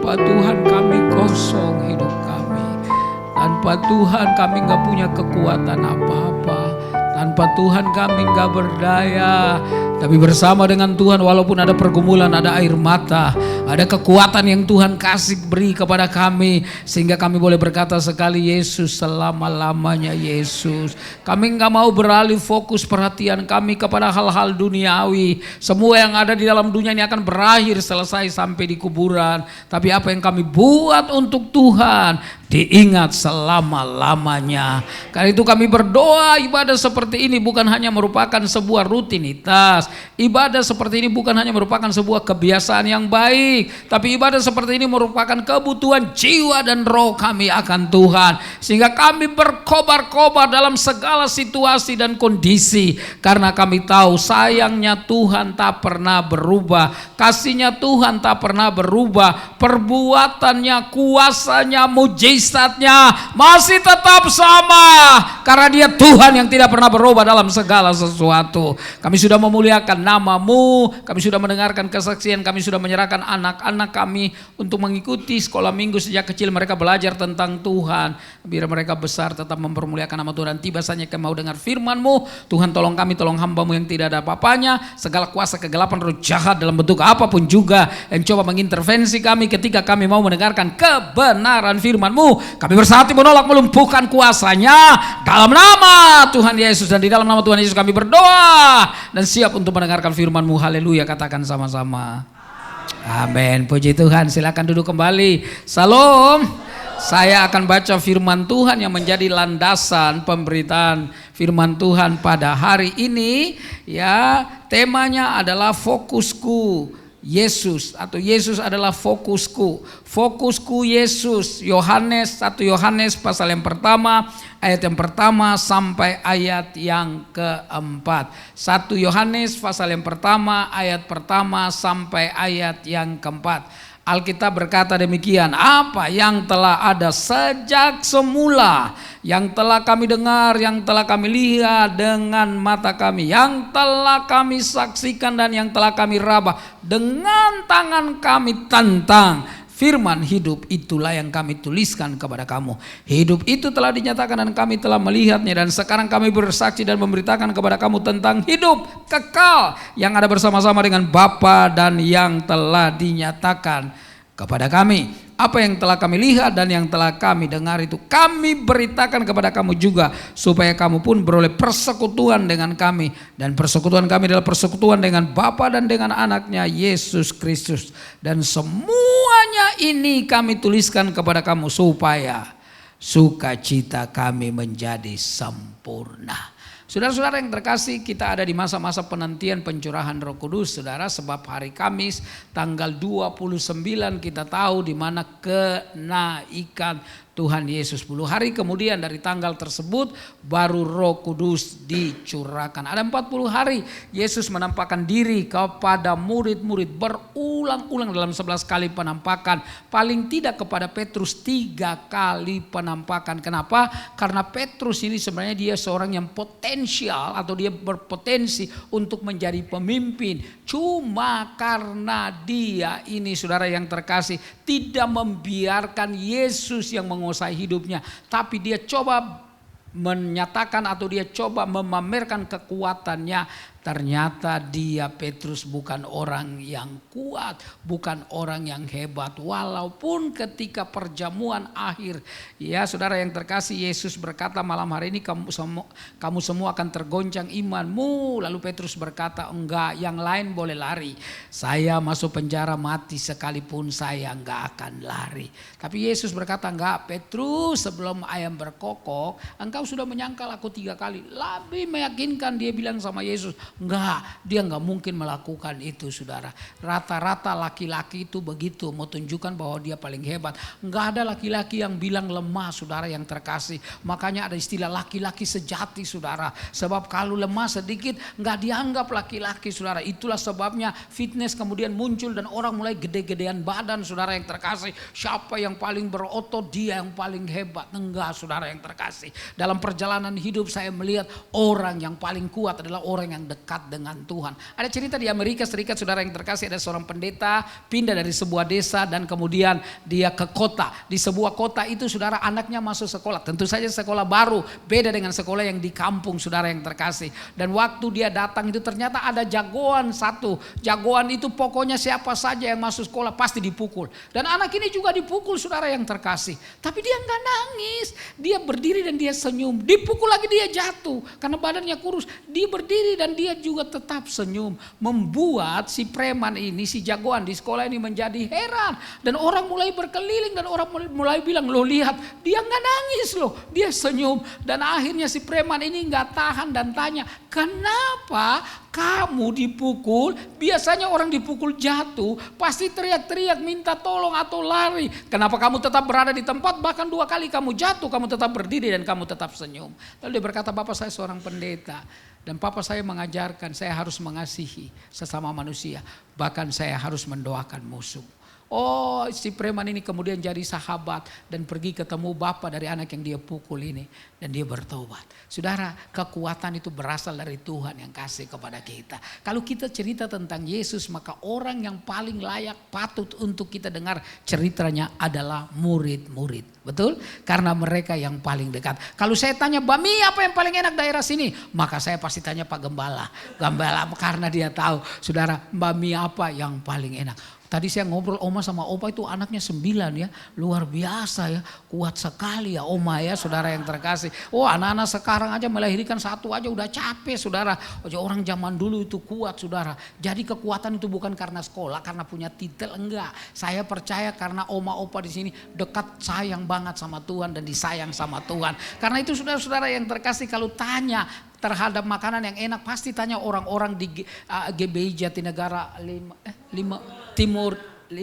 Tanpa Tuhan kami kosong hidup kami. Tanpa Tuhan kami gak punya kekuatan apa-apa. Tanpa Tuhan kami gak berdaya. Tapi bersama dengan Tuhan, walaupun ada pergumulan, ada air mata, ada kekuatan yang Tuhan kasih beri kepada kami, sehingga kami boleh berkata sekali, Yesus, selama-lamanya Yesus. Kami gak mau beralih fokus perhatian kami kepada hal-hal duniawi. Semua yang ada di dalam dunia ini akan berakhir, selesai sampai di kuburan. Tapi apa yang kami buat untuk Tuhan diingat selama-lamanya. Karena itu kami berdoa, ibadah seperti ini bukan hanya merupakan sebuah rutinitas. Ibadah seperti ini bukan hanya merupakan sebuah kebiasaan yang baik, tapi ibadah seperti ini merupakan kebutuhan jiwa dan roh kami akan Tuhan. Sehingga kami berkobar-kobar dalam segala situasi dan kondisi. Karena kami tahu sayangnya Tuhan tak pernah berubah. Kasihnya Tuhan tak pernah berubah. Perbuatannya, kuasanya, mujizatnya masih tetap sama. Karena Dia Tuhan yang tidak pernah berubah dalam segala sesuatu. Kami sudah memuliakan nama-Mu, kami sudah mendengarkan kesaksian, kami sudah menyerahkan anak-anak kami untuk mengikuti sekolah minggu sejak kecil. Mereka belajar tentang Tuhan, biar mereka besar tetap mempermuliakan nama Tuhan. Tiba saatnya kami mau dengar firman-Mu. Tuhan, tolong kami, tolong hamba-Mu yang tidak ada apa-apanya. Segala kuasa kegelapan, roh jahat dalam bentuk apapun juga yang coba mengintervensi kami ketika kami mau mendengarkan kebenaran firman-Mu, kami bersatu menolak, melumpuhkan kuasanya dalam nama Tuhan Yesus. Dan di dalam nama Tuhan Yesus kami berdoa dan siap untuk mendengarkan firman-Mu. Haleluya, katakan sama-sama. Amin. Puji Tuhan. Silakan duduk kembali. Salam. Saya akan baca firman Tuhan yang menjadi landasan pemberitaan firman Tuhan pada hari ini. Ya, temanya adalah fokusku Yesus, atau Yesus adalah fokusku. Fokusku Yesus. Yohanes, 1 Yohanes pasal yang pertama, ayat yang pertama sampai ayat yang keempat. 1 Yohanes pasal yang pertama, ayat pertama sampai ayat yang keempat. Alkitab berkata demikian, apa yang telah ada sejak semula, yang telah kami dengar, yang telah kami lihat dengan mata kami, yang telah kami saksikan dan yang telah kami raba dengan tangan kami tentang firman hidup, itulah yang kami tuliskan kepada kamu. Hidup itu telah dinyatakan dan kami telah melihatnya, dan sekarang kami bersaksi dan memberitakan kepada kamu tentang hidup kekal yang ada bersama-sama dengan Bapa dan yang telah dinyatakan kepada kami. Apa yang telah kami lihat dan yang telah kami dengar itu kami beritakan kepada kamu juga, supaya kamu pun beroleh persekutuan dengan kami. Dan persekutuan kami adalah persekutuan dengan Bapa dan dengan anaknya Yesus Kristus. Dan semuanya ini kami tuliskan kepada kamu supaya sukacita kami menjadi sempurna. Saudara-saudara yang terkasih, kita ada di masa-masa penantian pencurahan Roh Kudus, saudara, sebab hari Kamis tanggal 29 kita tahu di mana kenaikan Tuhan Yesus. 10 hari kemudian dari tanggal tersebut baru Roh Kudus dicurahkan. Ada 40 hari Yesus menampakkan diri kepada murid-murid berulang-ulang dalam 11 kali penampakan. Paling tidak kepada Petrus 3 kali penampakan. Kenapa? Karena Petrus ini sebenarnya dia seorang yang potensial atau dia berpotensi untuk menjadi pemimpin. Cuma karena dia ini, saudara yang terkasih, tidak membiarkan Yesus yang menguasai hidupnya, tapi dia coba menyatakan atau dia coba memamerkan kekuatannya. Ternyata dia, Petrus, bukan orang yang kuat, bukan orang yang hebat. Walaupun ketika perjamuan akhir, ya saudara yang terkasih, Yesus berkata malam hari ini kamu semua akan tergoncang imanmu. Lalu Petrus berkata, enggak, yang lain boleh lari. Saya masuk penjara mati sekalipun saya enggak akan lari. Tapi Yesus berkata, enggak Petrus, sebelum ayam berkokok engkau sudah menyangkal aku 3 kali. Lebih meyakinkan dia bilang sama Yesus, enggak, dia enggak mungkin melakukan itu, saudara. Rata-rata laki-laki itu begitu, mau tunjukkan bahwa dia paling hebat. Enggak ada laki-laki yang bilang lemah, saudara yang terkasih. Makanya ada istilah laki-laki sejati, saudara. Sebab kalau lemah sedikit enggak dianggap laki-laki, saudara. Itulah sebabnya fitness kemudian muncul dan orang mulai gede-gedean badan, saudara yang terkasih. Siapa yang paling berotot, dia yang paling hebat. Enggak, saudara yang terkasih. Dalam perjalanan hidup saya melihat orang yang paling kuat adalah orang yang dekat dekat dengan Tuhan. Ada cerita di Amerika Serikat, saudara yang terkasih, ada seorang pendeta pindah dari sebuah desa dan kemudian dia ke kota. Di sebuah kota itu saudara, anaknya masuk sekolah. Tentu saja sekolah baru, beda dengan sekolah yang di kampung, saudara yang terkasih. Dan waktu dia datang itu ternyata ada jagoan satu. Jagoan itu pokoknya siapa saja yang masuk sekolah pasti dipukul. Dan anak ini juga dipukul, saudara yang terkasih. Tapi dia nggak nangis. Dia berdiri dan dia senyum. Dipukul lagi dia jatuh karena badannya kurus. Dia berdiri dan dia juga tetap senyum. Membuat si preman ini, si jagoan di sekolah ini menjadi heran. Dan orang mulai berkeliling dan orang mulai bilang, "Lo lihat, dia nggak nangis loh, dia senyum." Dan akhirnya si preman ini nggak tahan dan tanya, "Kenapa kamu dipukul? Biasanya orang dipukul jatuh pasti teriak-teriak minta tolong atau lari. Kenapa kamu tetap berada di tempat, bahkan 2 kali kamu jatuh, kamu tetap berdiri dan kamu tetap senyum?" Lalu dia berkata, "Bapak, saya seorang pendeta dan papa saya mengajarkan saya harus mengasihi sesama manusia, bahkan saya harus mendoakan musuh." Oh, si preman ini kemudian jadi sahabat dan pergi ketemu bapak dari anak yang dia pukul ini dan dia bertobat. Saudara, kekuatan itu berasal dari Tuhan yang kasih kepada kita. Kalau kita cerita tentang Yesus, maka orang yang paling layak patut untuk kita dengar ceritanya adalah murid-murid. Betul? Karena mereka yang paling dekat. Kalau saya tanya, "Bami, apa yang paling enak daerah sini?" Maka saya pasti tanya Pak Gembala. Gembala karena dia tahu, saudara, bami apa yang paling enak. Tadi saya ngobrol oma sama opa itu anaknya 9 ya. Luar biasa ya. Kuat sekali ya oma ya, saudara yang terkasih. Oh, anak-anak sekarang aja melahirkan 1 aja udah capek, saudara. Orang zaman dulu itu kuat, saudara. Jadi kekuatan itu bukan karena sekolah, karena punya titel, enggak. Saya percaya karena oma opa di sini dekat, sayang banget sama Tuhan dan disayang sama Tuhan. Karena itu saudara-saudara yang terkasih, kalau tanya terhadap makanan yang enak pasti tanya orang-orang di GBI Jatinegara 56,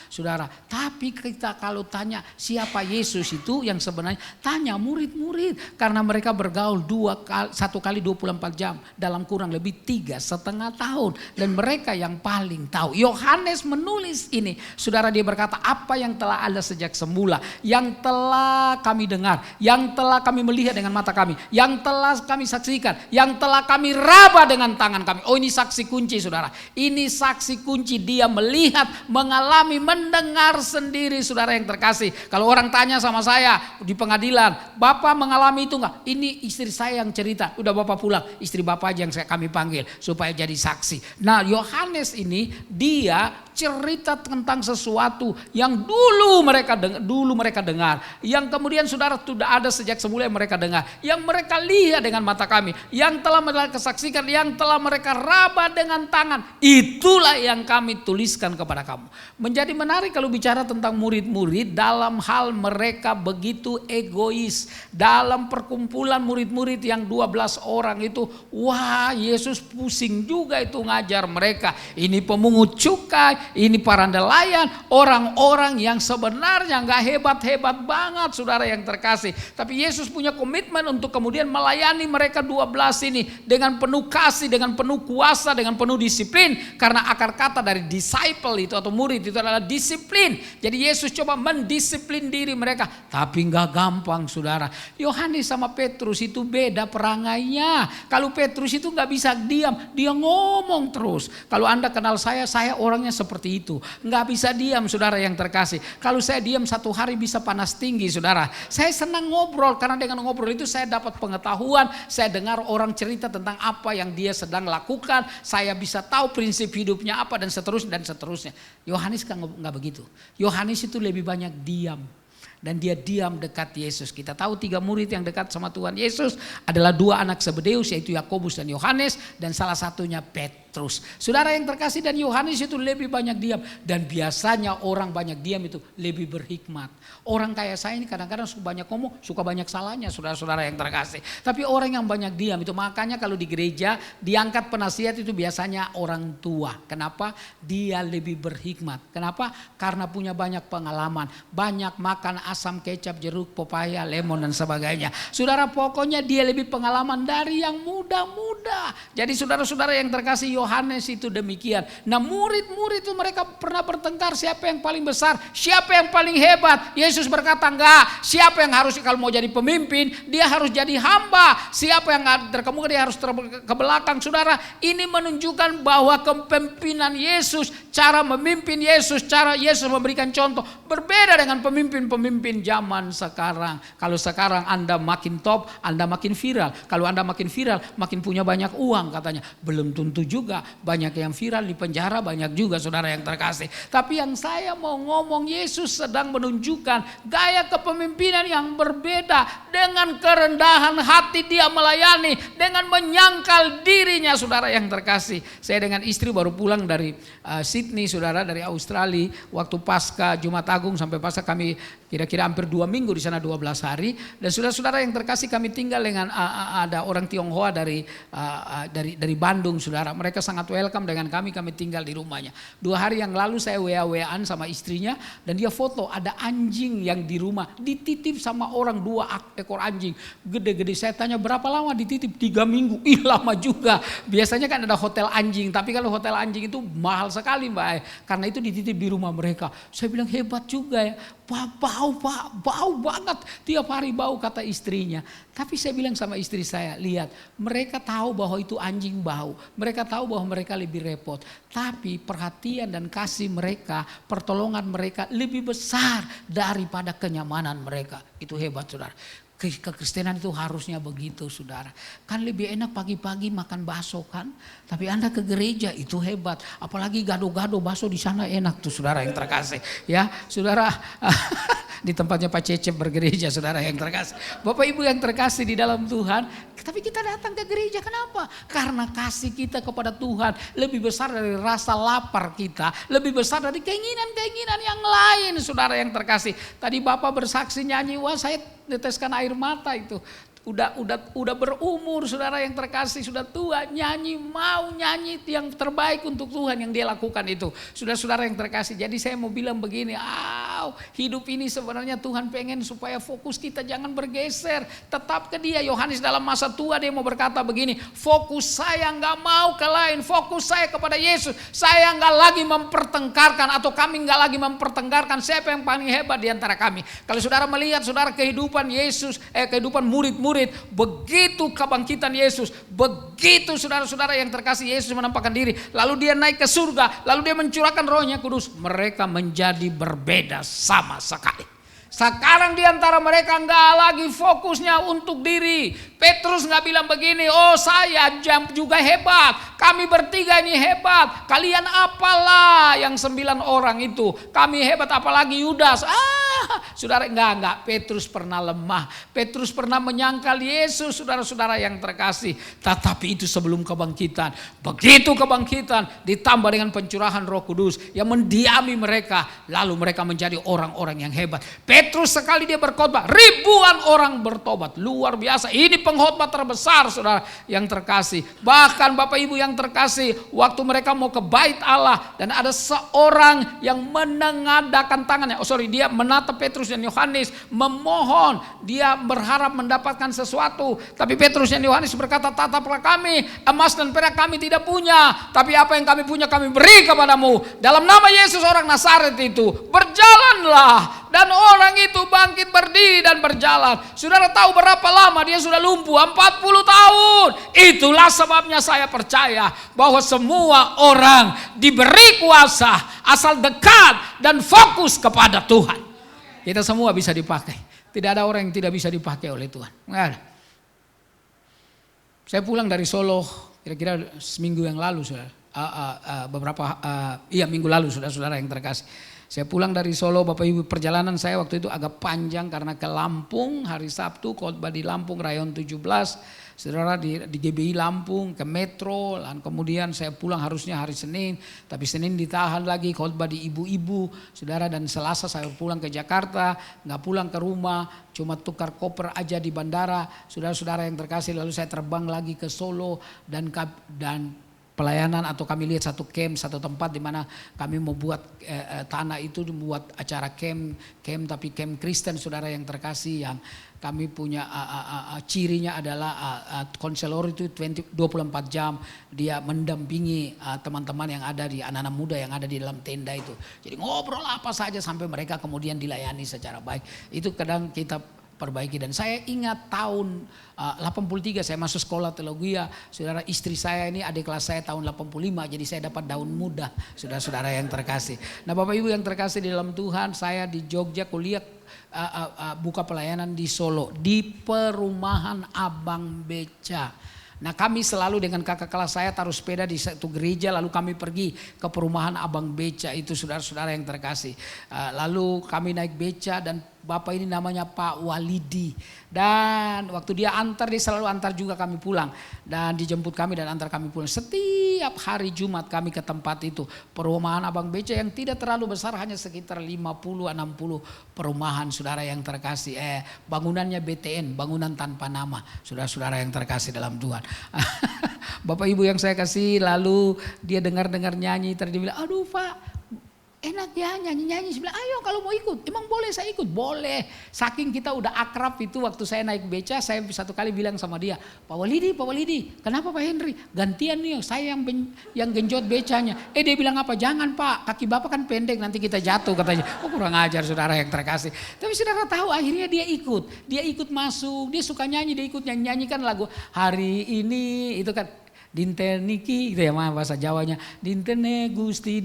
saudara. Tapi kita kalau tanya siapa Yesus itu, yang sebenarnya tanya murid-murid, karena mereka bergaul 1 kali 24 jam dalam kurang lebih 3,5 tahun, dan mereka yang paling tahu. Yohanes menulis ini, saudara, dia berkata, "Apa yang telah ada sejak semula, yang telah kami dengar, yang telah kami melihat dengan mata kami, yang telah kami saksikan, yang telah kami raba dengan tangan kami." Oh, ini saksi kunci, saudara. Ini saksi kunci, dia melihat, mengalami, mendengar sendiri, saudara yang terkasih. Kalau orang tanya sama saya di pengadilan, "Bapak mengalami itu enggak?" "Ini istri saya yang cerita." "Udah Bapak pulang, istri Bapak aja yang kami panggil supaya jadi saksi." Nah, Yohanes ini dia cerita tentang sesuatu yang dulu mereka dengar, yang kemudian saudara sudah ada sejak semula yang mereka dengar, yang mereka lihat dengan mata kami, yang telah mereka saksikan, yang telah mereka raba dengan tangan. Itulah yang kami tuliskan kepada kamu. Menjadi menarik kalau bicara tentang murid-murid dalam hal mereka begitu egois. Dalam perkumpulan murid-murid yang 12 orang itu, wah, Yesus pusing juga itu ngajar mereka. Ini pemungut cukai, ini para nelayan, orang-orang yang sebenarnya nggak hebat-hebat banget, saudara yang terkasih. Tapi Yesus punya komitmen untuk kemudian melayani mereka 12 ini dengan penuh kasih, dengan penuh kuasa, dengan penuh disiplin. Karena akar kata dari disciple itu atau murid itu adalah disiplin. Jadi Yesus coba mendisiplin diri mereka, tapi nggak gampang, saudara. Yohanes sama Petrus itu beda perangainya. Kalau Petrus itu nggak bisa diam, dia ngomong terus. Kalau Anda kenal saya orangnya seperti itu, nggak bisa diam, saudara yang terkasih. Kalau saya diam 1 hari bisa panas tinggi, saudara. Saya senang ngobrol karena dengan ngobrol itu saya dapat pengetahuan, saya dengar orang cerita tentang apa yang dia sedang lakukan, saya bisa tahu prinsip hidupnya apa dan seterusnya. Yohanes kan nggak begitu. Yohanes itu lebih banyak diam. Dan dia diam dekat Yesus. Kita tahu 3 murid yang dekat sama Tuhan Yesus adalah 2 anak Zebedeus, yaitu Yakobus dan Yohanes, dan salah satunya Petrus. Saudara yang terkasih, dan Yohanes itu lebih banyak diam. Dan biasanya orang banyak diam itu lebih berhikmat. Orang kayak saya ini kadang-kadang suka banyak ngomong, suka banyak salahnya, saudara-saudara yang terkasih. Tapi orang yang banyak diam itu, makanya kalau di gereja diangkat penasihat itu biasanya orang tua. Kenapa? Dia lebih berhikmat. Kenapa? Karena punya banyak pengalaman, banyak makan asam, kecap, jeruk, pepaya, lemon dan sebagainya. Saudara, pokoknya dia lebih pengalaman dari yang muda-muda. Jadi saudara-saudara yang terkasih, Yohanes itu demikian. Nah murid-murid itu mereka pernah bertengkar siapa yang paling besar, siapa yang paling hebat. Yesus berkata enggak, siapa yang harus kalau mau jadi pemimpin dia harus jadi hamba. Siapa yang terkemuka dia harus ke belakang. Saudara, ini menunjukkan bahwa kepemimpinan Yesus, cara memimpin Yesus, cara Yesus memberikan contoh berbeda dengan pemimpin-pemimpin zaman sekarang. Kalau sekarang Anda makin top, Anda makin viral. Kalau Anda makin viral, makin punya banyak uang katanya. Belum tentu juga, banyak yang viral di penjara, banyak juga saudara yang terkasih. Tapi yang saya mau ngomong, Yesus sedang menunjukkan gaya kepemimpinan yang berbeda. Dengan kerendahan hati dia melayani, dengan menyangkal dirinya saudara yang terkasih. Saya dengan istri baru pulang dari Sydney saudara, dari Australia. Waktu Pasca Jumat Agung sampai Pasca kami kira-kira hampir 2 minggu di sana, 12 hari. Dan saudara-saudara yang terkasih, kami tinggal dengan ada orang Tionghoa dari Bandung saudara. Mereka sangat welcome dengan kami tinggal di rumahnya. 2 hari yang lalu saya WA-WAan sama istrinya dan dia foto ada anjing yang di rumah dititip sama orang, 2 ekor anjing gede-gede. Saya tanya berapa lama dititip? 3 minggu. Ih lama juga. Biasanya kan ada hotel anjing, tapi kalau hotel anjing itu mahal sekali Mbak. Karena itu dititip di rumah mereka. Saya bilang hebat juga ya. Bau banget. Tiap hari bau kata istrinya. Tapi saya bilang sama istri saya, lihat mereka tahu bahwa itu anjing bau. Mereka tahu bahwa mereka lebih repot. Tapi perhatian dan kasih mereka, pertolongan mereka lebih besar daripada kenyamanan mereka. Itu hebat saudara. Kekristenan itu harusnya begitu saudara. Kan lebih enak pagi-pagi makan bakso kan. Tapi Anda ke gereja itu hebat. Apalagi gado-gado bakso di sana enak tuh saudara yang terkasih. Ya saudara di tempatnya Pak Cecep bergereja saudara yang terkasih. Bapak Ibu yang terkasih di dalam Tuhan. Tapi kita datang ke gereja kenapa? Karena kasih kita kepada Tuhan lebih besar dari rasa lapar kita. Lebih besar dari keinginan-keinginan yang lain saudara yang terkasih. Tadi Bapak bersaksi nyanyi, wah saya neteskan air mata itu. Udah berumur saudara yang terkasih, sudah tua, mau nyanyi yang terbaik untuk Tuhan yang dia lakukan itu. Saudara-saudara yang terkasih, jadi saya mau bilang begini, hidup ini sebenarnya Tuhan pengen supaya fokus kita jangan bergeser, tetap ke dia. Yohanes dalam masa tua dia mau berkata begini, fokus saya nggak mau ke lain, fokus saya kepada Yesus. Saya nggak lagi mempertengkarkan atau kami nggak lagi mempertengkarkan siapa yang paling hebat di antara kami. Kalau saudara melihat saudara kehidupan Yesus, kehidupan murid-murid, begitu kebangkitan Yesus, begitu saudara-saudara yang terkasih Yesus menampakkan diri, lalu dia naik ke surga, lalu dia mencurahkan Rohnya Kudus, mereka menjadi berbeda sama sekali. Sekarang di antara mereka nggak lagi fokusnya untuk diri. Petrus nggak bilang begini, oh saya juga hebat, kami bertiga ini hebat, kalian apalah yang 9 orang itu, kami hebat apalagi Yudas. Saudara enggak, Petrus pernah lemah, Petrus pernah menyangkal Yesus saudara-saudara yang terkasih. Tetapi itu sebelum kebangkitan. Begitu kebangkitan ditambah dengan pencurahan Roh Kudus yang mendiami mereka, lalu mereka menjadi orang-orang yang hebat. Petrus sekali dia berkhotbah, ribuan orang bertobat, luar biasa. Ini pengkhotbah terbesar saudara yang terkasih. Bahkan Bapak Ibu yang terkasih, waktu mereka mau ke bait Allah dan ada seorang yang menengadakan tangannya, dia menatap Petrus dan Yohanes, memohon, dia berharap mendapatkan sesuatu. Tapi Petrus dan Yohanes berkata, tataplah kami, emas dan perak kami tidak punya, tapi apa yang kami punya kami beri kepadamu. Dalam nama Yesus orang Nazaret itu, berjalanlah. Dan orang itu bangkit berdiri dan berjalan. Saudara tahu berapa lama dia sudah lumpuh? 40 tahun. Itulah sebabnya saya percaya bahwa semua orang diberi kuasa asal dekat dan fokus kepada Tuhan. Kita semua bisa dipakai. Tidak ada orang yang tidak bisa dipakai oleh Tuhan. Nggak ada. Saya pulang dari Solo kira-kira seminggu yang lalu, saudara. Minggu lalu, saudara-saudara yang terkasih. Saya pulang dari Solo, Bapak Ibu, perjalanan saya waktu itu agak panjang karena ke Lampung hari Sabtu, khotbah di Lampung Rayon 17. Saudara di GBI Lampung ke Metro, dan kemudian saya pulang harusnya hari Senin, tapi Senin ditahan lagi khotbah di ibu-ibu, saudara, dan Selasa saya pulang ke Jakarta, nggak pulang ke rumah, cuma tukar koper aja di bandara, saudara-saudara yang terkasih. Lalu saya terbang lagi ke Solo dan pelayanan atau kami lihat satu camp, satu tempat di mana kami mau buat tanah itu membuat acara camp tapi camp Kristen saudara yang terkasih, yang kami punya cirinya adalah konselor itu 24 jam dia mendampingi teman-teman yang ada di anak-anak muda yang ada di dalam tenda itu. Jadi ngobrol apa saja sampai mereka kemudian dilayani secara baik. Itu kadang kita perbaiki. Dan saya ingat tahun 83 saya masuk sekolah teologi, saudara, istri saya ini adik kelas saya tahun 85, jadi saya dapat daun muda, saudara-saudara yang terkasih. Nah Bapak Ibu yang terkasih di dalam Tuhan, saya di Jogja kuliah buka pelayanan di Solo di perumahan Abang Beca. Nah kami selalu dengan kakak kelas saya taruh sepeda di satu gereja, lalu kami pergi ke perumahan Abang Beca itu, saudara-saudara yang terkasih. Lalu kami naik beca dan bapak ini namanya Pak Walidi. Dan waktu dia antar, dia selalu antar juga kami pulang. Dan dijemput kami dan antar kami pulang. Setiap hari Jumat kami ke tempat itu. Perumahan Abang Beca yang tidak terlalu besar, hanya sekitar 50-60 perumahan, saudara yang terkasih. Bangunannya BTN, bangunan tanpa nama, saudara-saudara yang terkasih dalam Tuhan. Bapak Ibu yang saya kasih, lalu dia dengar-dengar nyanyi, tadi dia bilang, aduh Pak, enak ya nyanyi-nyanyi. Saya bilang, ayo kalau mau ikut. Emang boleh saya ikut? Boleh. Saking kita udah akrab itu, waktu saya naik beca, saya satu kali bilang sama dia, Pak Walidi, kenapa Pak Henry? Gantian nih, saya yang genjot becanya. Dia bilang apa? Jangan Pak, kaki Bapak kan pendek, nanti kita jatuh katanya. Kurang ajar saudara yang terkasih. Tapi saudara tahu akhirnya dia ikut masuk, dia suka nyanyi, dia ikut nyanyikan lagu Hari Ini itu kan. Dinten niki gitu ya bahasa Jawanya. Dintene Gusti.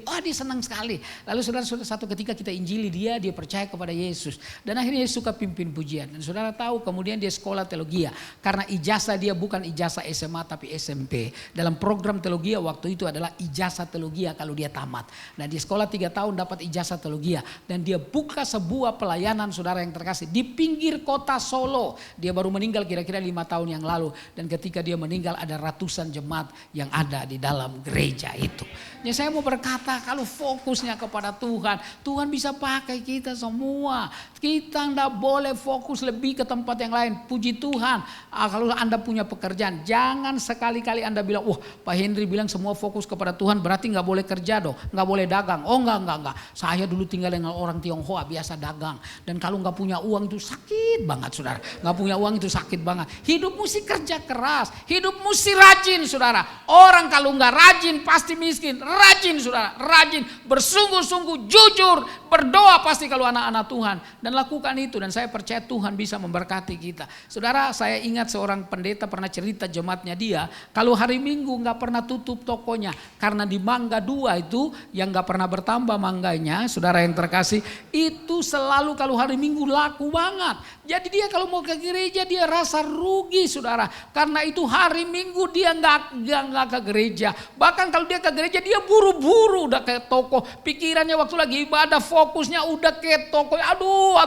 Oh dia senang sekali. Lalu saudara satu ketika kita injili dia percaya kepada Yesus. Dan akhirnya dia suka pimpin pujian. Dan saudara tahu kemudian dia sekolah teologi. Karena ijazah dia bukan ijazah SMA tapi SMP. Dalam program teologi waktu itu adalah ijazah teologi kalau dia tamat. Nah di sekolah 3 tahun dapat ijazah teologi. Dan dia buka sebuah pelayanan, saudara yang terkasih, di pinggir kota Solo. Dia baru meninggal kira-kira 5 tahun yang lalu. Dan ketika dia meninggal ada ratusan jemaat yang ada di dalam gereja itu. Ya saya mau berkata, kalau fokusnya kepada Tuhan, Tuhan bisa pakai kita semua. Kita tidak boleh fokus lebih ke tempat yang lain. Puji Tuhan, kalau Anda punya pekerjaan, jangan sekali-kali Anda bilang, wah Pak Henry bilang semua fokus kepada Tuhan, berarti nggak boleh kerja dong, nggak boleh dagang. Oh enggak. Saya dulu tinggal dengan orang Tionghoa, biasa dagang. Dan kalau nggak punya uang itu sakit banget, saudara. Nggak punya uang itu sakit banget. Hidup mesti kerja keras, hidup mesti rajin, saudara. Orang kalau nggak rajin pasti miskin. Rajin, saudara, rajin, bersungguh-sungguh, jujur, berdoa pasti kalau anak-anak Tuhan. Dan lakukan itu, dan saya percaya Tuhan bisa memberkati kita. Saudara, saya ingat seorang pendeta pernah cerita jemaatnya dia, kalau hari Minggu nggak pernah tutup tokonya, karena di Mangga 2 itu yang nggak pernah bertambah mangganya, saudara yang terkasih, itu selalu kalau hari Minggu laku banget. Jadi dia kalau mau ke gereja dia rasa rugi, saudara, karena itu hari Minggu dia nggak ke gereja. Bahkan kalau dia ke gereja dia buru-buru udah ke toko, pikirannya waktu lagi ibadah fokusnya udah ke toko. Aduh,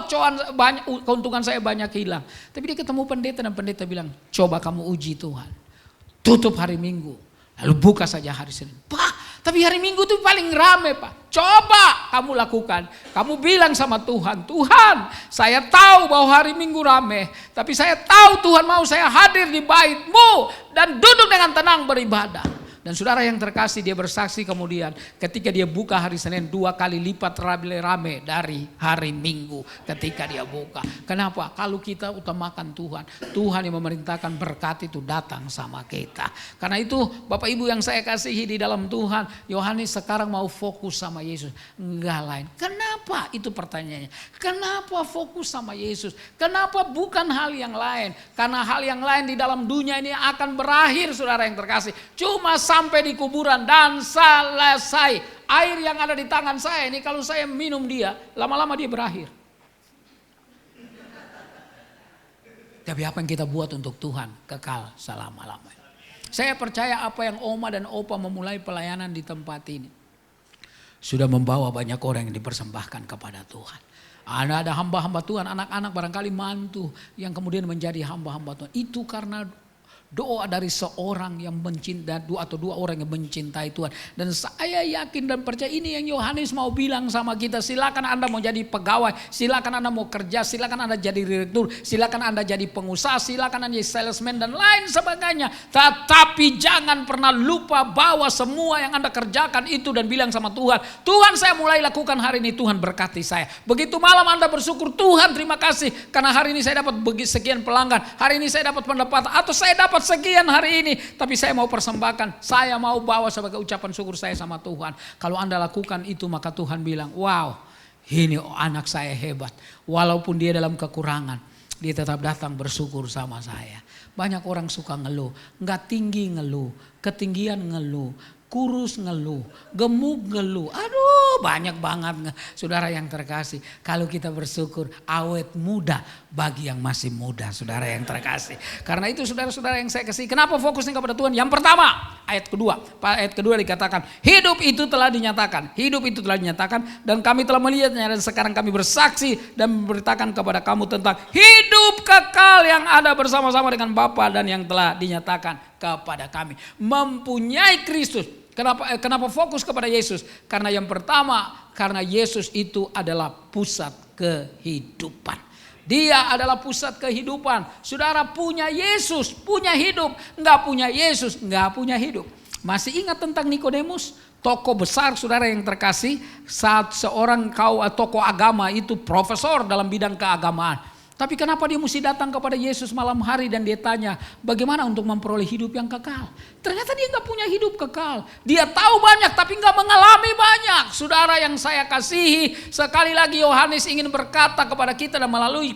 keuntungan saya banyak hilang. Tapi dia ketemu pendeta dan pendeta bilang, coba kamu uji Tuhan, tutup hari Minggu, lalu buka saja hari Senin. Pak, tapi hari Minggu itu paling rame Pak. Coba kamu lakukan. Kamu bilang sama Tuhan, Tuhan saya tahu bahwa hari Minggu rame, tapi saya tahu Tuhan mau saya hadir di bait-Mu dan duduk dengan tenang beribadah. Dan saudara yang terkasih, dia bersaksi kemudian ketika dia buka hari Senin 2 kali lipat rame dari hari Minggu ketika dia buka. Kenapa? Kalau kita utamakan Tuhan, Tuhan yang memerintahkan berkat itu datang sama kita. Karena itu Bapak Ibu yang saya kasihi di dalam Tuhan, Yohanes sekarang mau fokus sama Yesus, enggak lain. Kenapa? Itu pertanyaannya. Kenapa fokus sama Yesus? Kenapa bukan hal yang lain? Karena hal yang lain di dalam dunia ini akan berakhir, saudara yang terkasih. Cuma sampai di kuburan dan selesai. Air yang ada di tangan saya ini kalau saya minum dia, lama-lama dia berakhir. Tapi apa yang kita buat untuk Tuhan kekal selama-lamanya. Saya percaya apa yang Oma dan Opa memulai pelayanan di tempat ini sudah membawa banyak orang yang dipersembahkan kepada Tuhan. Ada hamba-hamba Tuhan, anak-anak barangkali mantu yang kemudian menjadi hamba-hamba Tuhan. Itu karena Doa dari seorang yang mencintai, atau dua orang yang mencintai Tuhan. Dan saya yakin dan percaya ini yang Yohanes mau bilang sama kita. Silakan Anda mau jadi pegawai, silakan Anda mau kerja, silakan Anda jadi direktur, silakan Anda jadi pengusaha, silakan Anda jadi salesman dan lain sebagainya. Tetapi jangan pernah lupa bahwa semua yang Anda kerjakan itu dan bilang sama Tuhan, Tuhan saya mulai lakukan hari ini, Tuhan berkati saya. Begitu malam Anda bersyukur, Tuhan terima kasih karena hari ini saya dapat sekian pelanggan, hari ini saya dapat pendapatan, atau saya dapat sekian hari ini, tapi saya mau persembahkan, saya mau bawa sebagai ucapan syukur saya sama Tuhan. Kalau Anda lakukan itu, maka Tuhan bilang, wow, ini anak saya hebat. Walaupun dia dalam kekurangan, dia tetap datang bersyukur sama saya. Banyak orang suka ngeluh, nggak tinggi ngeluh, ketinggian ngeluh, kurus ngeluh, gemuk ngeluh. Aduh, banyak banget saudara yang terkasih. Kalau kita bersyukur, awet muda bagi yang masih muda, saudara yang terkasih. Karena itu saudara-saudara yang saya kasih, kenapa fokusnya kepada Tuhan? Yang pertama, ayat kedua dikatakan, hidup itu telah dinyatakan, dan kami telah melihatnya, dan sekarang kami bersaksi dan memberitakan kepada kamu tentang hidup kekal yang ada bersama-sama dengan Bapa dan yang telah dinyatakan kepada kami. Mempunyai Kristus. Kenapa fokus kepada Yesus? Karena yang pertama, karena Yesus itu adalah pusat kehidupan. Dia adalah pusat kehidupan. Saudara punya Yesus, punya hidup. Enggak punya Yesus, enggak punya hidup. Masih ingat tentang Nikodemus? Tokoh besar saudara yang terkasih, saat seorang tokoh agama itu profesor dalam bidang keagamaan. Tapi kenapa dia mesti datang kepada Yesus malam hari dan dia tanya bagaimana untuk memperoleh hidup yang kekal? Ternyata dia gak punya hidup kekal. Dia tahu banyak tapi gak mengalami banyak. Saudara yang saya kasihi, sekali lagi Yohanes ingin berkata kepada kita dan melalui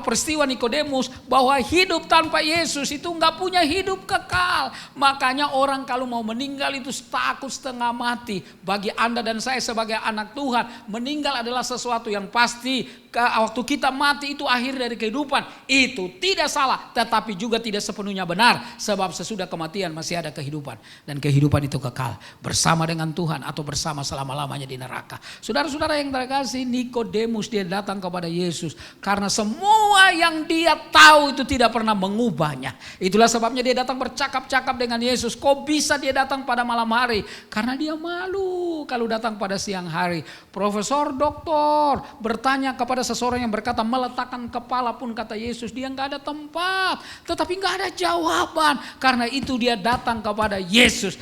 peristiwa Nikodemus bahwa hidup tanpa Yesus itu gak punya hidup kekal. Makanya orang kalau mau meninggal itu takut setengah mati. Bagi Anda dan saya sebagai anak Tuhan, meninggal adalah sesuatu yang pasti. Waktu kita mati itu akhir dari kehidupan. Itu tidak salah, tetapi juga tidak sepenuhnya benar. Sebab sesudah kematian masih ada kehidupan. Dan kehidupan itu kekal bersama dengan Tuhan atau bersama selama-lamanya di neraka. Saudara-saudara yang terkasih, Nikodemus dia datang kepada Yesus karena semua yang dia tahu itu tidak pernah mengubahnya. Itulah sebabnya dia datang bercakap-cakap dengan Yesus. Kok bisa dia datang pada malam hari? Karena dia malu kalau datang pada siang hari. Profesor, doktor bertanya kepada seseorang yang berkata meletakkan kepala pun, kata Yesus, dia nggak ada tempat, tetapi nggak ada jawaban. Karena itu dia datang kepada Yesus.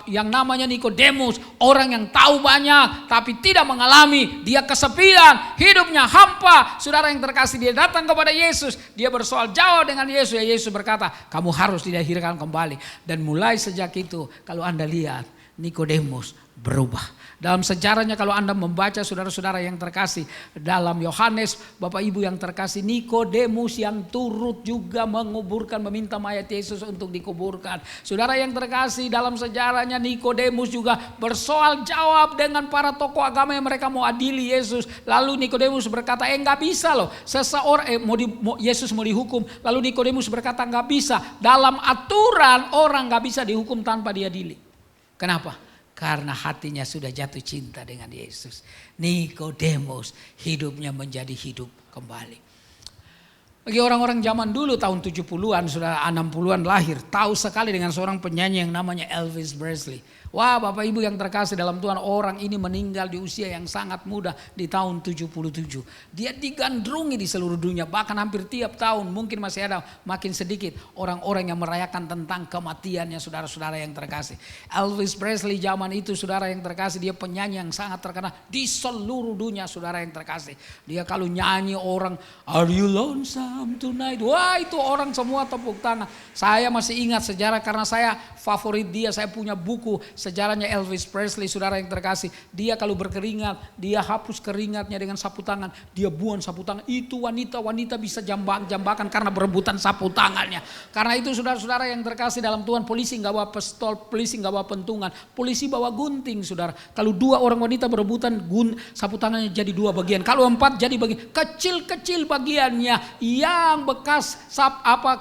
Yang namanya Nikodemus, orang yang tahu banyak tapi tidak mengalami, dia kesepian, hidupnya hampa. Saudara yang terkasih, dia datang kepada Yesus, dia bersoal jawab dengan Yesus. Ya Yesus berkata, kamu harus dilahirkan kembali. Dan mulai sejak itu kalau Anda lihat Nikodemus berubah. Dalam sejarahnya kalau Anda membaca saudara-saudara yang terkasih, dalam Yohanes, Bapak Ibu yang terkasih, Nikodemus yang turut juga menguburkan, meminta mayat Yesus untuk dikuburkan. Saudara yang terkasih, dalam sejarahnya Nikodemus juga bersoal jawab dengan para tokoh agama yang mereka mau adili Yesus. Lalu Nikodemus berkata, nggak bisa loh, seseorang Yesus mau dihukum. Lalu Nikodemus berkata, nggak bisa. Dalam aturan orang nggak bisa dihukum tanpa diadili. Kenapa? Karena hatinya sudah jatuh cinta dengan Yesus. Nikodemus hidupnya menjadi hidup kembali. Bagi orang-orang zaman dulu tahun 70-an, sudah 60-an lahir, tahu sekali dengan seorang penyanyi yang namanya Elvis Presley. Wah, Bapak Ibu yang terkasih dalam Tuhan, orang ini meninggal di usia yang sangat muda di tahun 77. Dia digandrungi di seluruh dunia, bahkan hampir tiap tahun, mungkin masih ada makin sedikit orang-orang yang merayakan tentang kematiannya, saudara-saudara yang terkasih. Elvis Presley zaman itu, saudara yang terkasih, dia penyanyi yang sangat terkenal di seluruh dunia, saudara yang terkasih. Dia kalau nyanyi orang, "Are you lonesome tonight?" Wah, itu orang semua tepuk tangan. Saya masih ingat sejarah karena saya favorit dia, saya punya buku sejarahnya Elvis Presley, saudara yang terkasih. Dia kalau berkeringat, dia hapus keringatnya dengan sapu tangan, dia buang sapu tangan. Itu wanita-wanita bisa jambakan karena berebutan sapu tangannya. Karena itu saudara-saudara yang terkasih dalam Tuhan, polisi nggak bawa pistol, polisi nggak bawa pentungan, polisi bawa gunting, saudara. Kalau dua orang wanita berebutan, sapu tangannya jadi dua bagian. Kalau empat jadi bagian, kecil-kecil bagiannya yang bekas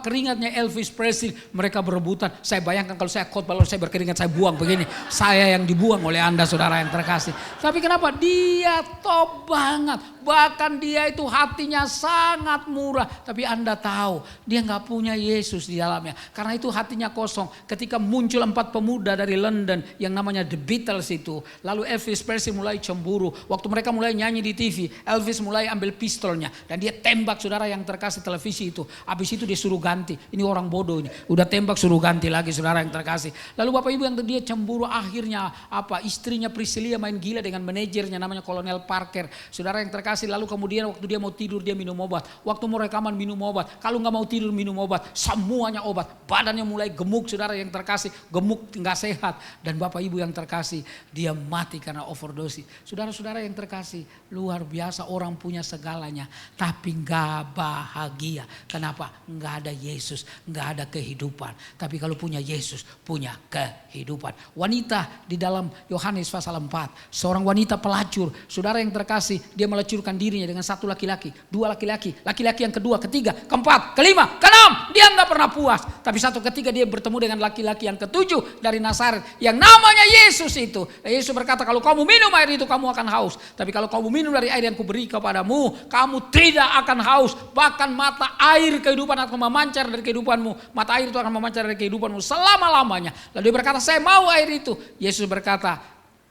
keringatnya Elvis Presley. Mereka berebutan. Saya bayangkan kalau saya khotbah lalu saya berkeringat, saya buang begini. Saya yang dibuang oleh Anda, saudara yang terkasih. Tapi kenapa? Dia top banget. Bahkan dia itu hatinya sangat murah. Tapi Anda tahu dia nggak punya Yesus di dalamnya. Karena itu hatinya kosong. Ketika muncul 4 pemuda dari London yang namanya The Beatles itu. Lalu Elvis Presley mulai cemburu. Waktu mereka mulai nyanyi di TV, Elvis mulai ambil pistolnya. Dan dia tembak saudara yang terkasih televisi itu. Habis itu dia suruh ganti. Ini orang bodoh ini. Udah tembak suruh ganti lagi saudara yang terkasih. Lalu Bapak Ibu yang dia cemburu, akhirnya istrinya Priscilia main gila dengan manajernya namanya Kolonel Parker. Saudara yang terkasih, lalu kemudian waktu dia mau tidur dia minum obat. Waktu mau rekaman minum obat. Kalau nggak mau tidur minum obat. Semuanya obat. Badannya mulai gemuk saudara yang terkasih. Gemuk nggak sehat. Dan Bapak Ibu yang terkasih, dia mati karena overdosis. Saudara-saudara yang terkasih, luar biasa orang punya segalanya. Tapi nggak bahagia. Kenapa? Nggak ada Yesus. Nggak ada kehidupan. Tapi kalau punya Yesus, punya kehidupan. Wanita di dalam Yohanes pasal 4. Seorang wanita pelacur. Saudara yang terkasih, dia melacurkan dirinya dengan 1 laki-laki, 2 laki-laki, laki-laki yang kedua, ketiga, keempat, kelima, keenam. Dia nggak pernah puas. Tapi satu ketika dia bertemu dengan laki-laki yang ketujuh dari Nazaret yang namanya Yesus itu. Yesus berkata, kalau kamu minum air itu kamu akan haus. Tapi kalau kamu minum dari air yang kuberi kepadamu, kamu tidak akan haus. Bahkan mata air kehidupan akan memancar dari kehidupanmu. Mata air itu akan memancar dari kehidupanmu selama-lamanya. Lalu dia berkata, saya mau air itu. Yesus berkata,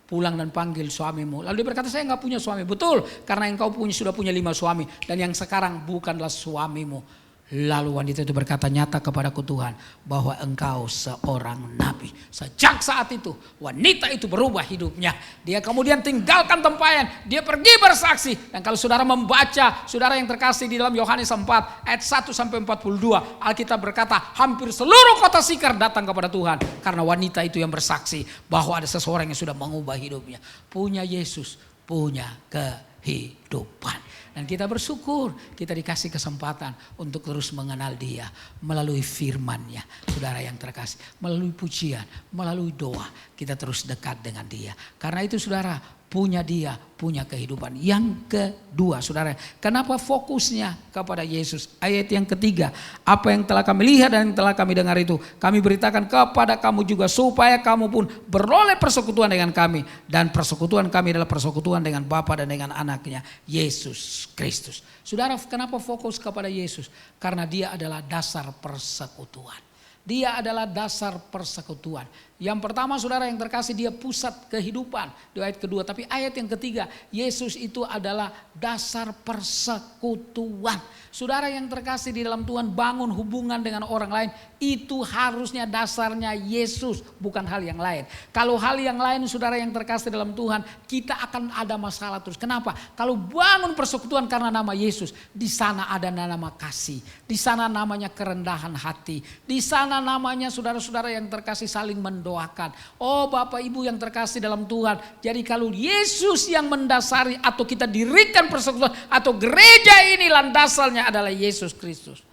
pulang dan panggil suamimu. Lalu dia berkata, saya nggak punya suami. Betul, karena engkau sudah punya 5 suami. Dan yang sekarang bukanlah suamimu. Lalu wanita itu berkata, nyata kepadaku Tuhan bahwa engkau seorang nabi. Sejak saat itu wanita itu berubah hidupnya. Dia kemudian tinggalkan tempayan. Dia pergi bersaksi. Dan kalau saudara membaca, saudara yang terkasih di dalam Yohanes 4 ayat 1 sampai 42. Alkitab berkata hampir seluruh kota Sikar datang kepada Tuhan. Karena wanita itu yang bersaksi bahwa ada seseorang yang sudah mengubah hidupnya. Punya Yesus, punya kehidupan. Dan kita bersyukur kita dikasih kesempatan untuk terus mengenal dia melalui firman-Nya. Saudara yang terkasih, melalui pujian, melalui doa kita terus dekat dengan dia. Karena itu saudara, punya dia, punya kehidupan. Yang kedua saudara, kenapa fokusnya kepada Yesus? Ayat yang ketiga, apa yang telah kami lihat dan yang telah kami dengar itu kami beritakan kepada kamu juga, supaya kamu pun beroleh persekutuan dengan kami. Dan persekutuan kami adalah persekutuan dengan Bapa dan dengan anaknya, Yesus Kristus. Saudara, kenapa fokus kepada Yesus? Karena dia adalah dasar persekutuan. Dia adalah dasar persekutuan. Yang pertama saudara yang terkasih, dia pusat kehidupan di ayat kedua. Tapi ayat yang ketiga, Yesus itu adalah dasar persekutuan. Saudara yang terkasih di dalam Tuhan, bangun hubungan dengan orang lain itu harusnya dasarnya Yesus, bukan hal yang lain. Kalau hal yang lain saudara yang terkasih dalam Tuhan, kita akan ada masalah terus. Kenapa? Kalau bangun persekutuan karena nama Yesus, di sana ada nama kasih, di sana namanya kerendahan hati, di sana namanya saudara-saudara yang terkasih saling mendoakan. Oh Bapak Ibu yang terkasih dalam Tuhan, jadi kalau Yesus yang mendasari atau kita dirikan persekutuan atau gereja ini landasannya adalah Yesus Kristus,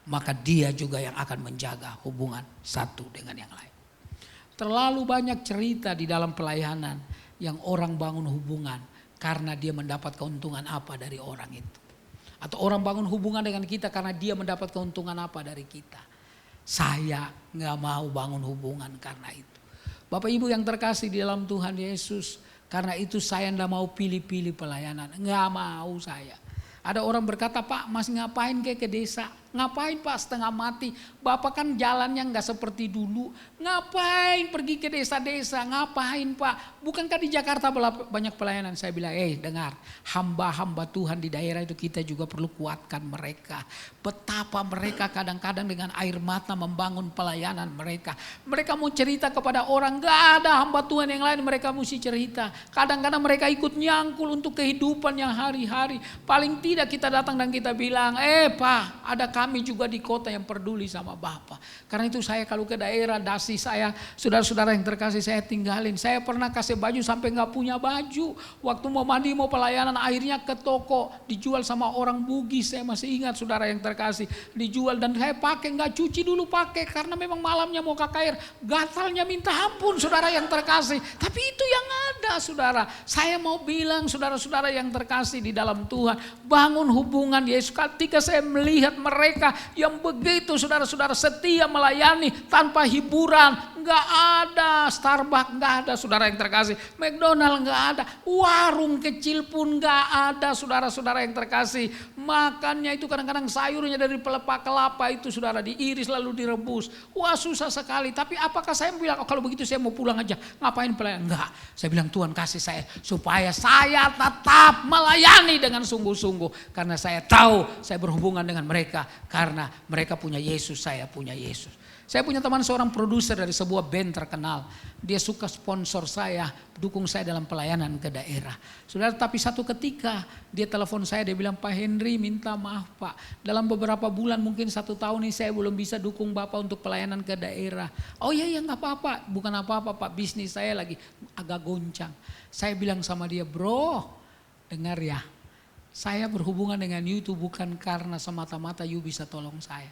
maka dia juga yang akan menjaga hubungan satu dengan yang lain. Terlalu banyak cerita di dalam pelayanan yang orang bangun hubungan karena dia mendapat keuntungan apa dari orang itu. Atau orang bangun hubungan dengan kita karena dia mendapat keuntungan apa dari kita. Saya gak mau bangun hubungan karena itu. Bapak Ibu yang terkasih di dalam Tuhan Yesus, karena itu saya gak mau pilih-pilih pelayanan. Gak mau saya. Ada orang berkata, Pak masih ngapain ke desa? Ngapain Pak setengah mati? Bapak kan jalannya gak seperti dulu. Ngapain pergi ke desa-desa? Ngapain Pak? Bukankah di Jakarta banyak pelayanan? Saya bilang, dengar, hamba-hamba Tuhan di daerah itu kita juga perlu kuatkan mereka. Betapa mereka kadang-kadang dengan air mata membangun pelayanan mereka. Mereka mau cerita kepada orang, gak ada hamba Tuhan yang lain mereka mesti cerita. Kadang-kadang mereka ikut nyangkul untuk kehidupan yang hari-hari. Paling tidak kita datang dan kita bilang, Pak ada kami juga di kota yang peduli sama Bapak. Karena itu saya kalau ke daerah dasi saya, saudara-saudara yang terkasih saya tinggalin. Saya pernah kasih baju sampai gak punya baju. Waktu mau mandi mau pelayanan akhirnya ke toko dijual sama orang Bugis. Saya masih ingat saudara yang terkasih, dijual dan saya pakai gak cuci dulu pakai karena memang malamnya mau ke air gatalnya minta ampun saudara yang terkasih. Tapi itu yang ada saudara. Saya mau bilang saudara-saudara yang terkasih di dalam Tuhan, bangun hubungan Yesus. Ketika saya melihat mereka yang begitu saudara-saudara setia melayani tanpa hiburan, nggak ada, Starbucks nggak ada, saudara yang terkasih, McDonald nggak ada, warung kecil pun nggak ada, saudara-saudara yang terkasih. Makannya itu kadang-kadang sayurnya dari pelepah kelapa itu saudara diiris lalu direbus. Wah susah sekali. Tapi apakah saya bilang kalau begitu saya mau pulang aja, ngapain pelayan? Enggak. Saya bilang Tuhan kasih saya supaya saya tetap melayani dengan sungguh-sungguh, karena saya tahu saya berhubungan dengan mereka, karena mereka punya Yesus, saya punya Yesus. Saya punya teman seorang produser dari sebuah band terkenal. Dia suka sponsor saya, dukung saya dalam pelayanan ke daerah. Saudara, tapi satu ketika dia telepon saya, dia bilang, Pak Henry minta maaf Pak. Dalam beberapa bulan mungkin 1 tahun ini saya belum bisa dukung Bapak untuk pelayanan ke daerah. Oh iya gak apa-apa, bukan apa-apa Pak, bisnis saya lagi agak goncang. Saya bilang sama dia, bro dengar ya, saya berhubungan dengan you itu bukan karena semata-mata you bisa tolong saya.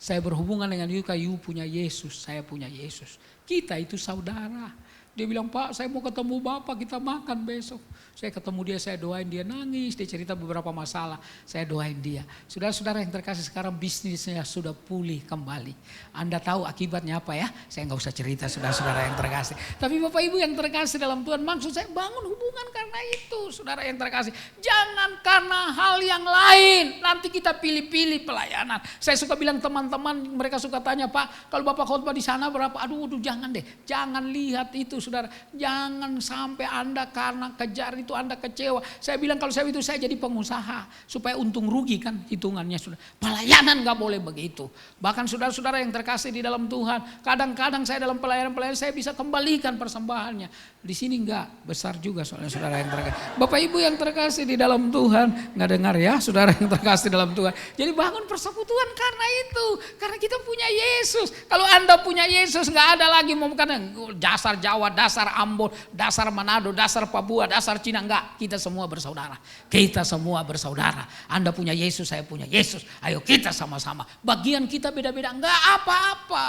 Saya berhubungan dengan you karena you punya Yesus, saya punya Yesus. Kita itu saudara. Dia bilang, Pak saya mau ketemu Bapak, kita makan besok. Saya ketemu dia, saya doain dia, nangis. Dia cerita beberapa masalah, saya doain dia. Saudara-saudara yang terkasih, sekarang bisnisnya sudah pulih kembali. Anda tahu akibatnya apa ya? Saya gak usah cerita saudara-saudara yang terkasih. Tapi Bapak Ibu yang terkasih dalam Tuhan, maksud saya bangun hubungan karena itu. Saudara yang terkasih, jangan karena hal yang lain. Nanti kita pilih-pilih pelayanan. Saya suka bilang teman-teman, mereka suka tanya, Pak kalau Bapak khotbah di sana berapa? Aduh jangan deh, jangan lihat itu saudara. Jangan sampai Anda karena kejar itu Anda kecewa. Saya bilang kalau saya itu saya jadi pengusaha supaya untung rugi kan hitungannya sudah. Pelayanan gak boleh begitu. Bahkan saudara-saudara yang terkasih di dalam Tuhan, kadang-kadang saya dalam pelayanan saya bisa kembalikan persembahannya. Di sini enggak, besar juga soalnya saudara yang terkasih. Bapak Ibu yang terkasih di dalam Tuhan, nggak dengar ya saudara yang terkasih dalam Tuhan. Jadi bangun persekutuan karena itu, karena kita punya Yesus. Kalau Anda punya Yesus nggak ada lagi mau bukan dasar Jawa, dasar Ambon, dasar Manado, dasar Papua, dasar Cina, enggak. Kita semua bersaudara. Kita semua bersaudara. Anda punya Yesus, saya punya Yesus. Ayo kita sama-sama. Bagian kita beda-beda, enggak apa-apa.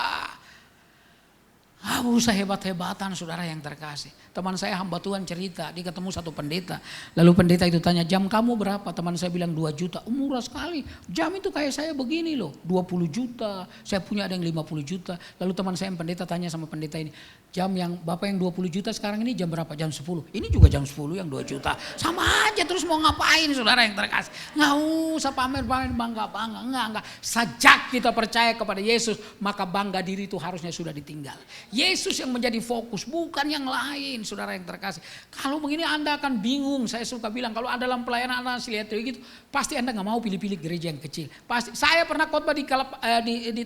Usah hebat-hebatan saudara yang terkasih. Teman saya hamba Tuhan cerita, dia ketemu satu pendeta. Lalu pendeta itu tanya, jam kamu berapa? Teman saya bilang 2 juta. Murah sekali. Jam itu kayak saya begini loh, 20 juta. Saya punya ada yang 50 juta. Lalu teman saya yang pendeta tanya sama pendeta ini, jam yang Bapak yang 20 juta sekarang ini jam berapa? Jam 10. Ini juga jam 10 yang 2 juta. Sama aja terus mau ngapain saudara yang terkasih. Nggak usah pamer-pamer bangga-bangga. Enggak. Sejak kita percaya kepada Yesus, maka bangga diri itu harusnya sudah ditinggal. Yesus yang menjadi fokus, bukan yang lain, saudara yang terkasih. Kalau begini Anda akan bingung. Saya suka bilang kalau Anda dalam pelayanan Anda lihat gitu, pasti Anda nggak mau pilih-pilih gereja yang kecil. Pasti. Saya pernah khotbah di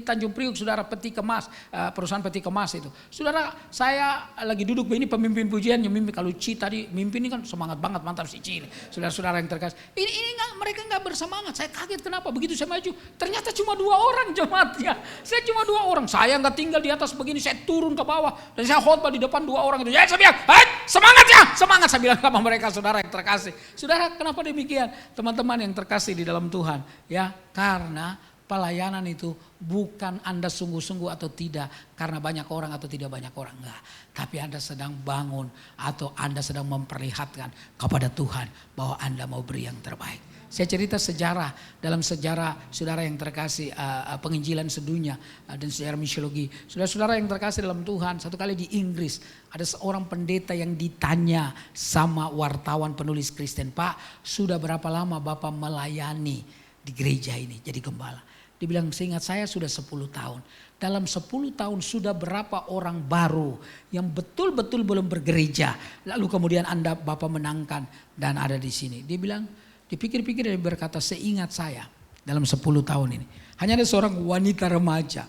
Tanjung Priuk, saudara, peti kemas, perusahaan peti kemas itu. Saudara, saya lagi duduk ini pemimpin pujiannya mimpi kalau tadi mimpin ini kan semangat banget, mantap si Cili. Saudara-saudara yang terkasih, ini nggak, mereka nggak bersemangat. Saya kaget kenapa begitu saya maju, ternyata cuma 2 orang jemaatnya. Saya cuma 2 orang. Saya nggak tinggal di atas begini, saya turun ke bawah dan saya khotbah di depan 2 orang itu. Ya saya bilang, semangat ya, semangat saya bilang sama mereka saudara yang terkasih. Saudara, kenapa demikian? Teman-teman yang terkasih di dalam Tuhan, ya karena pelayanan itu bukan Anda sungguh-sungguh atau tidak karena banyak orang atau tidak banyak orang, enggak. Tapi Anda sedang bangun atau Anda sedang memperlihatkan kepada Tuhan bahwa Anda mau beri yang terbaik. Saya cerita sejarah, dalam sejarah saudara yang terkasih penginjilan sedunia dan sejarah misiologi. Saudara-saudara yang terkasih dalam Tuhan, satu kali di Inggris ada seorang pendeta yang ditanya sama wartawan penulis Kristen, Pak sudah berapa lama Bapak melayani di gereja ini jadi gembala? Dia bilang, seingat saya sudah 10 tahun. Dalam 10 tahun sudah berapa orang baru yang betul-betul belum bergereja. Lalu kemudian Bapak menangkan dan ada di sini. Dia bilang, dipikir-pikir dan berkata, seingat saya dalam 10 tahun ini. Hanya ada seorang wanita remaja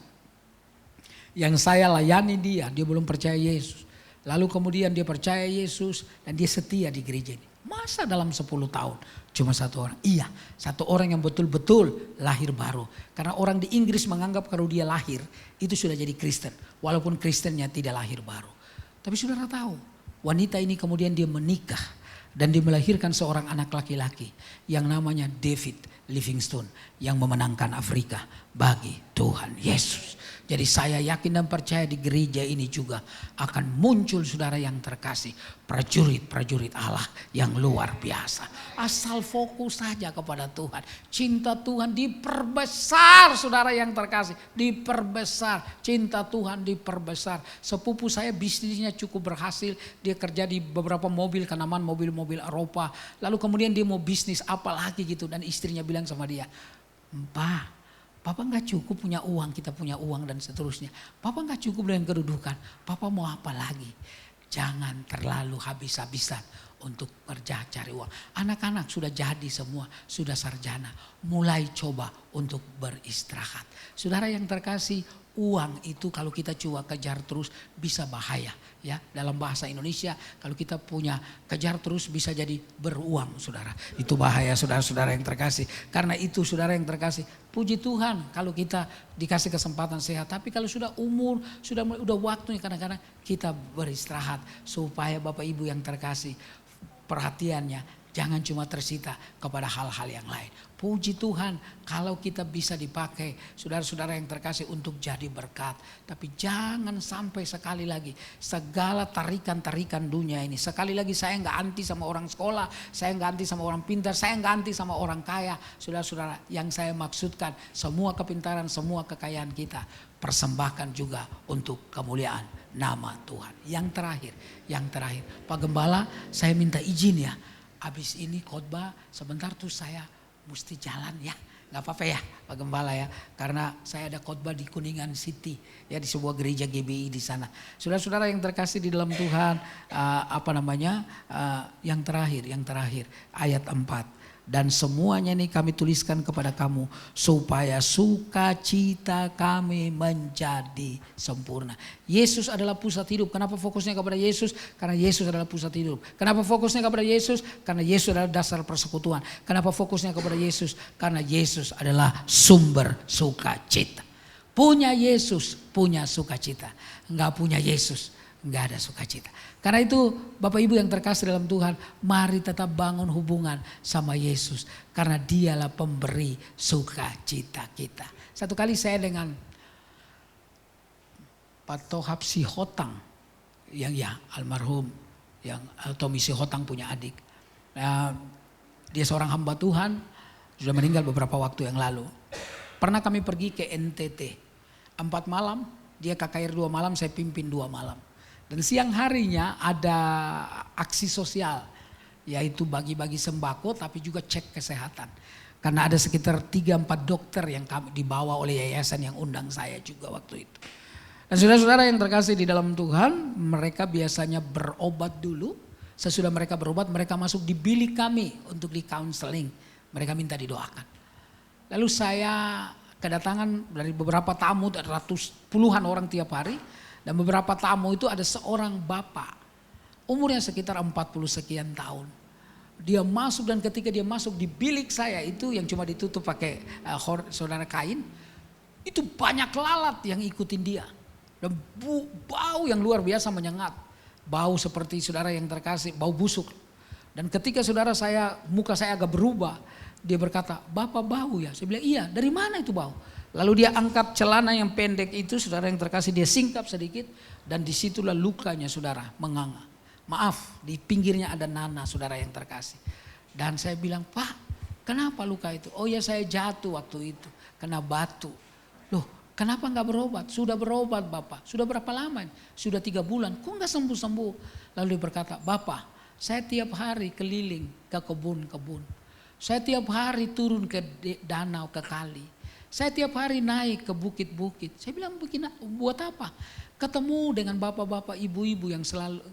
yang saya layani dia belum percaya Yesus. Lalu kemudian dia percaya Yesus dan dia setia di gereja ini. Masa dalam 10 tahun cuma 1 orang? Iya, 1 orang yang betul-betul lahir baru. Karena orang di Inggris menganggap kalau dia lahir itu sudah jadi Kristen. Walaupun Kristennya tidak lahir baru. Tapi saudara tahu, wanita ini kemudian dia menikah. Dan dia melahirkan seorang anak laki-laki yang namanya David Livingstone yang memenangkan Afrika bagi Tuhan Yesus. Jadi saya yakin dan percaya di gereja ini juga akan muncul saudara yang terkasih, prajurit-prajurit Allah yang luar biasa. Asal fokus saja kepada Tuhan. Cinta Tuhan diperbesar saudara yang terkasih. Diperbesar. Cinta Tuhan diperbesar. Sepupu saya bisnisnya cukup berhasil. Dia kerja di beberapa mobil, kenamaan mobil-mobil Eropa. Lalu kemudian dia mau bisnis apa lagi gitu. Dan istrinya bilang sama dia, Pak, Papa gak cukup punya uang, kita punya uang dan seterusnya. Papa gak cukup dengan kedudukan. Papa mau apa lagi? Jangan terlalu habis-habisan untuk kerja cari uang. Anak-anak sudah jadi semua, sudah sarjana. Mulai coba untuk beristirahat. Saudara yang terkasih, uang itu kalau kita coba kejar terus bisa bahaya. Ya, dalam bahasa Indonesia kalau kita punya kejar terus bisa jadi beruang saudara. Itu bahaya saudara-saudara yang terkasih. Karena itu saudara yang terkasih, puji Tuhan kalau kita dikasih kesempatan sehat. Tapi kalau sudah umur, udah waktunya kadang-kadang kita beristirahat. Supaya Bapak Ibu yang terkasih, perhatiannya jangan cuma tersita kepada hal-hal yang lain. Puji Tuhan kalau kita bisa dipakai saudara-saudara yang terkasih untuk jadi berkat. Tapi jangan sampai sekali lagi segala tarikan-tarikan dunia ini. Sekali lagi saya nggak anti sama orang sekolah, saya nggak anti sama orang pintar, saya nggak anti sama orang kaya. Saudara-saudara, yang saya maksudkan semua kepintaran, semua kekayaan kita persembahkan juga untuk kemuliaan nama Tuhan. Yang terakhir Pak Gembala, saya minta izin ya. Habis ini khotbah sebentar tuh saya mesti jalan ya. Gak apa-apa ya Pak Gembala ya. Karena saya ada khotbah di Kuningan City. Ya, di sebuah gereja GBI di sana. Saudara-saudara yang terkasih di dalam Tuhan. Yang terakhir ayat 4. Dan semuanya ini kami tuliskan kepada kamu supaya sukacita kami menjadi sempurna. Yesus adalah pusat hidup. Kenapa fokusnya kepada Yesus? Karena Yesus adalah pusat hidup. Kenapa fokusnya kepada Yesus? Karena Yesus adalah dasar persekutuan. Kenapa fokusnya kepada Yesus? Karena Yesus adalah sumber sukacita. Punya Yesus, punya sukacita. Enggak punya Yesus, enggak ada sukacita. Karena itu Bapak Ibu yang terkasih dalam Tuhan, mari tetap bangun hubungan sama Yesus. Karena dialah pemberi sukacita kita. Satu kali saya dengan Pak Tohab Sihotang, yang ya almarhum, yang Tommy Sihotang punya adik. Dia seorang hamba Tuhan, sudah meninggal beberapa waktu yang lalu. Pernah kami pergi ke NTT, 4 malam, dia KKR 2 malam, saya pimpin 2 malam. Dan siang harinya ada aksi sosial, yaitu bagi-bagi sembako tapi juga cek kesehatan. Karena ada sekitar 3-4 dokter yang dibawa oleh yayasan yang undang saya juga waktu itu. Dan saudara-saudara yang terkasih di dalam Tuhan, mereka biasanya berobat dulu. Sesudah mereka berobat, mereka masuk di bilik kami untuk di counseling. Mereka minta didoakan. Lalu saya kedatangan dari beberapa tamu, ada puluhan orang tiap hari. Dan beberapa tamu itu ada seorang bapak, umurnya sekitar 40 sekian tahun. Dia masuk dan ketika dia masuk di bilik saya itu yang cuma ditutup pakai saudara kain. Itu banyak lalat yang ikutin dia. Dan bau yang luar biasa menyengat. Bau seperti saudara yang terkasih, bau busuk. Dan ketika muka saya agak berubah. Dia berkata, Bapak bau ya? Saya bilang, iya, dari mana itu bau? Lalu dia angkat celana yang pendek itu, saudara yang terkasih, dia singkap sedikit. Dan disitulah lukanya saudara, menganga. Maaf, di pinggirnya ada nanah saudara yang terkasih. Dan saya bilang, Pak, kenapa luka itu? Oh ya, saya jatuh waktu itu, kena batu. Loh, kenapa gak berobat? Sudah berobat Bapak. Sudah berapa lama? Sudah 3 bulan, kok gak sembuh-sembuh? Lalu dia berkata, Bapak, saya tiap hari keliling ke kebun-kebun. Saya tiap hari turun ke danau, ke kali. Saya tiap hari naik ke bukit-bukit. Saya bilang, buat apa? Ketemu dengan bapak-bapak, ibu-ibu yang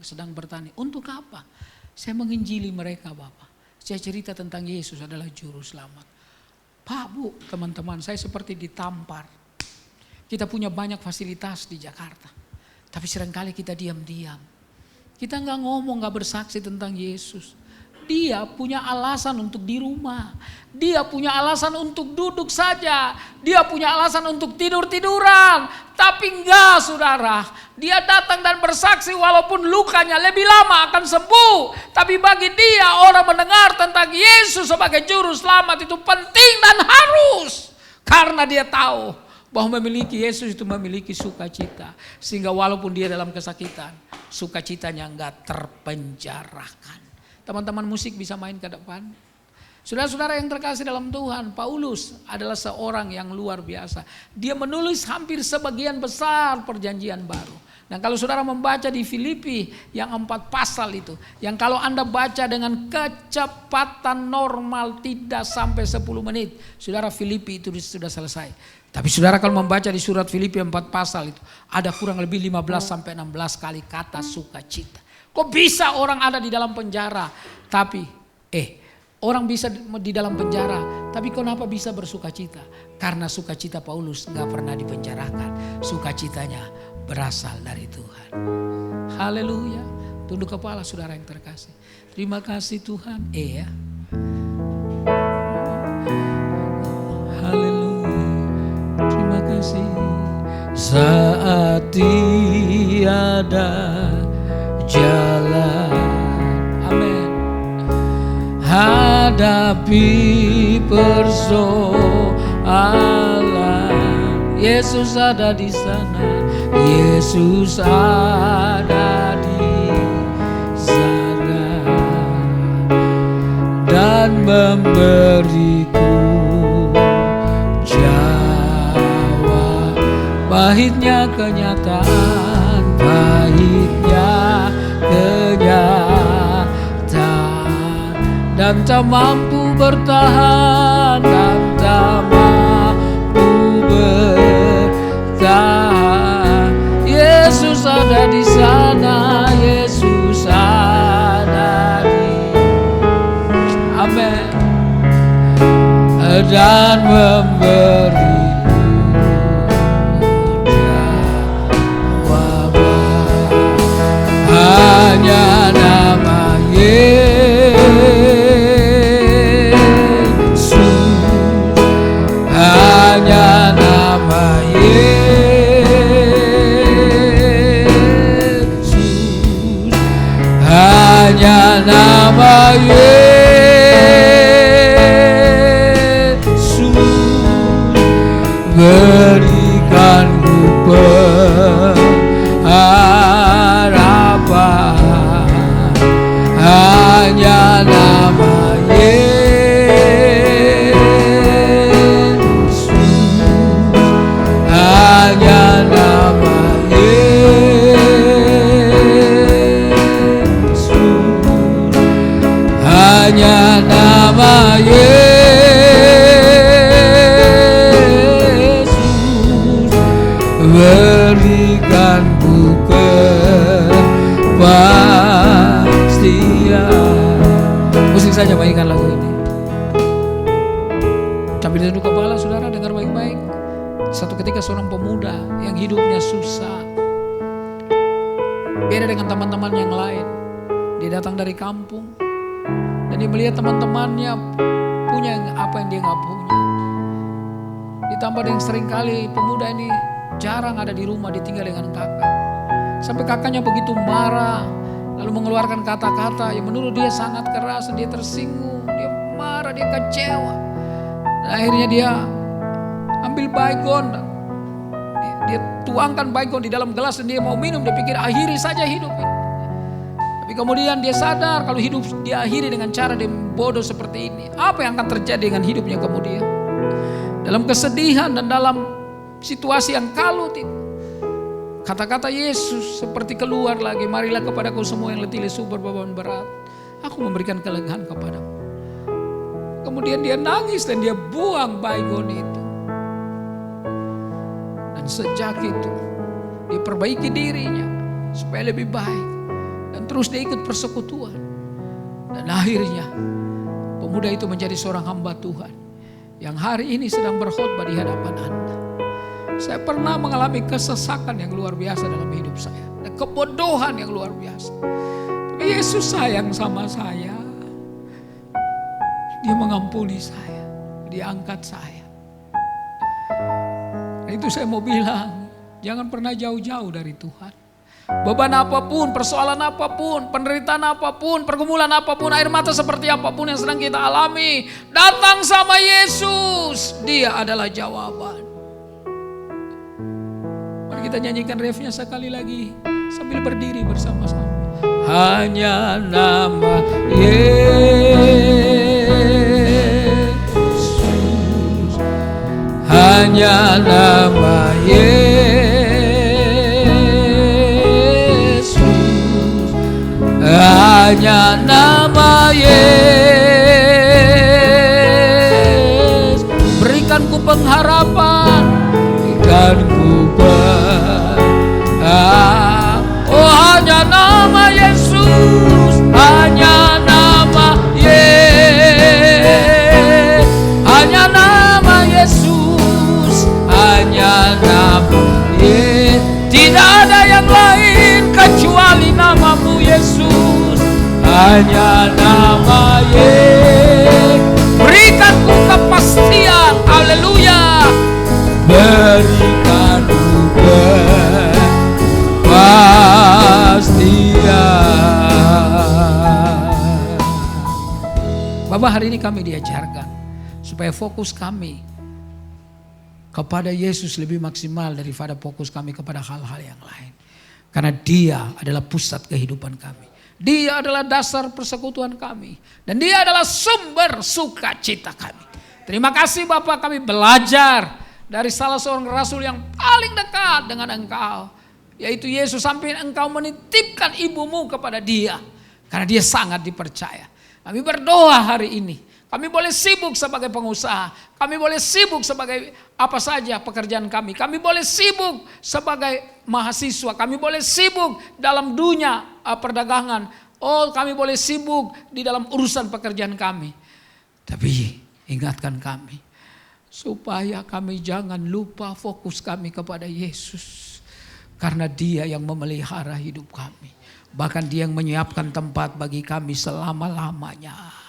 sedang bertani. Untuk apa? Saya menginjili mereka Bapak. Saya cerita tentang Yesus adalah juru selamat. Pak, Bu, teman-teman, saya seperti ditampar. Kita punya banyak fasilitas di Jakarta. Tapi seringkali kita diam-diam. Kita gak ngomong, gak bersaksi tentang Yesus. Dia punya alasan untuk di rumah. Dia punya alasan untuk duduk saja. Dia punya alasan untuk tidur-tiduran. Tapi enggak saudara. Dia datang dan bersaksi walaupun lukanya lebih lama akan sembuh. Tapi bagi dia orang mendengar tentang Yesus sebagai juru selamat itu penting dan harus. Karena dia tahu bahwa memiliki Yesus itu memiliki sukacita. Sehingga walaupun dia dalam kesakitan, sukacitanya enggak terpenjarakan. Teman-teman musik bisa main ke depan. Saudara-saudara yang terkasih dalam Tuhan, Paulus adalah seorang yang luar biasa. Dia menulis hampir sebagian besar perjanjian baru. Dan kalau saudara membaca di Filipi yang 4 pasal itu, yang kalau Anda baca dengan kecepatan normal tidak sampai 10 menit, saudara, Filipi itu sudah selesai. Tapi saudara kalau membaca di surat Filipi 4 pasal itu, ada kurang lebih 15 sampai 16 kali kata sukacita. Kok bisa orang ada di dalam penjara, tapi orang bisa di dalam penjara, tapi kenapa bisa bersukacita? Karena sukacita Paulus gak pernah dipenjarakan. Sukacitanya berasal dari Tuhan. Haleluya. Tunduk kepala saudara yang terkasih. Terima kasih Tuhan. Ya. Haleluya. Terima kasih. Saat tiada jalan. Amin. Hadapi persoalan, Yesus ada di sana. Yesus ada di sana dan memberiku jawab. Pahitnya kenyataan, pahitnya kenyataan, dan tak mampu bertahan, dan tak mampu bertahan. Yesus ada di sana, Yesus ada di, amin, dan memberiku jawaban. Hanya nama Yesus, hanya nama Yesus, hanya nama Yesus berikan ku pengharapan. Hanya nama Yesus, hanya nama Yesus, hanya nama Yesus berikan ku kepastian. Musik saja mainkan lagu ini. Sambil duduk kepala saudara, dengar baik-baik. Satu ketika seorang pemuda yang hidupnya susah, beda dengan teman-teman yang lain. Dia datang dari kampung dan dia melihat teman-temannya punya apa yang dia gak punya. Ditambah dengan sering kali pemuda ini jarang ada di rumah, ditinggal dengan kakak. Sampai kakaknya begitu marah, lalu mengeluarkan kata-kata yang menurut dia sangat keras. Dia tersinggung, dia marah, dia kecewa. Dan akhirnya dia ambil baygon, dia tuangkan baygon di dalam gelas dan dia mau minum. Dia pikir akhiri saja hidup ini. Tapi kemudian dia sadar kalau hidup dia akhiri dengan cara dia bodoh seperti ini, apa yang akan terjadi dengan hidupnya kemudian? Dalam kesedihan dan dalam situasi yang kalut itu, kata-kata Yesus seperti keluar lagi. Marilah kepadaku semua yang letih lesu berbeban berat, aku memberikan kelegaan kepadamu. Kemudian dia nangis dan dia buang baygon itu. Dan sejak itu dia perbaiki dirinya supaya lebih baik. Dan terus dia ikut persekutuan. Dan akhirnya pemuda itu menjadi seorang hamba Tuhan yang hari ini sedang berkhotbah di hadapan Anda. Saya pernah mengalami kesesakan yang luar biasa dalam hidup saya, dan kebodohan yang luar biasa. Tapi Yesus sayang sama saya. Dia mengampuni saya, dia angkat saya. Dan itu saya mau bilang, jangan pernah jauh-jauh dari Tuhan. Beban apapun, persoalan apapun, penderitaan apapun, pergumulan apapun, air mata seperti apapun yang sedang kita alami, datang sama Yesus. Dia adalah jawaban. Mari kita nyanyikan refnya sekali lagi sambil berdiri bersama-sama. Hanya nama Yesus, hanya nama Yesus, hanya nama Yesus. Berikan ku pengharapan, berikan ku oh hanya nama Yesus, hanya nama Yesus, hanya nama Yesus, hanya nama Yesus. Tidak ada yang lain kecuali namamu Yesus, hanya nama Yesus. Berikan ku kepastian, haleluya. Berikan ku Bapak, hari ini kami diajarkan supaya fokus kami kepada Yesus lebih maksimal daripada fokus kami kepada hal-hal yang lain. Karena Dia adalah pusat kehidupan kami. Dia adalah dasar persekutuan kami. Dan Dia adalah sumber sukacita kami. Terima kasih Bapak, kami belajar dari salah seorang rasul yang paling dekat dengan Engkau, yaitu Yesus, sampai Engkau menitipkan ibumu kepada Dia. Karena Dia sangat dipercaya. Kami berdoa hari ini. Kami boleh sibuk sebagai pengusaha. Kami boleh sibuk sebagai apa saja pekerjaan kami. Kami boleh sibuk sebagai mahasiswa. Kami boleh sibuk dalam dunia perdagangan. Oh, kami boleh sibuk di dalam urusan pekerjaan kami. Tapi ingatkan kami, supaya kami jangan lupa fokus kami kepada Yesus. Karena Dia yang memelihara hidup kami. Bahkan Dia yang menyiapkan tempat bagi kami selama-lamanya.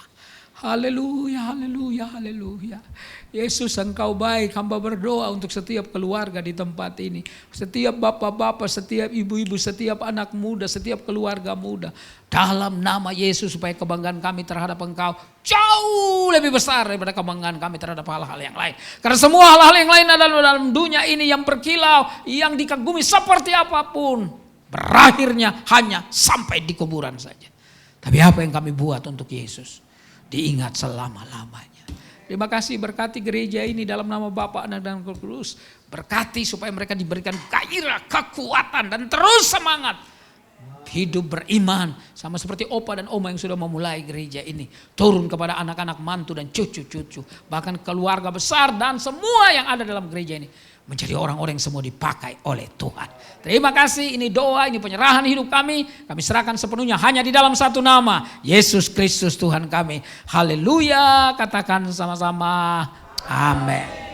Haleluya, haleluya, haleluya. Yesus, Engkau baik. Hamba berdoa untuk setiap keluarga di tempat ini. Setiap bapak-bapak, setiap ibu-ibu, setiap anak muda, setiap keluarga muda. Dalam nama Yesus, supaya kebanggaan kami terhadap Engkau jauh lebih besar daripada kebanggaan kami terhadap hal-hal yang lain. Karena semua hal-hal yang lain adalah dalam dunia ini yang berkilau, yang dikagumi seperti apapun, berakhirnya hanya sampai di kuburan saja. Tapi apa yang kami buat untuk Yesus diingat selama-lamanya. Terima kasih, berkati gereja ini dalam nama Bapa, Anak dan Roh Kudus. Berkati supaya mereka diberikan gairah, kekuatan dan terus semangat hidup beriman, sama seperti opa dan oma yang sudah memulai gereja ini. Turun kepada anak-anak, mantu dan cucu-cucu, bahkan keluarga besar dan semua yang ada dalam gereja ini menjadi orang-orang yang semua dipakai oleh Tuhan. Terima kasih, ini doa, ini penyerahan hidup kami. Kami serahkan sepenuhnya hanya di dalam satu nama, Yesus Kristus Tuhan kami. Haleluya, katakan sama-sama, amin.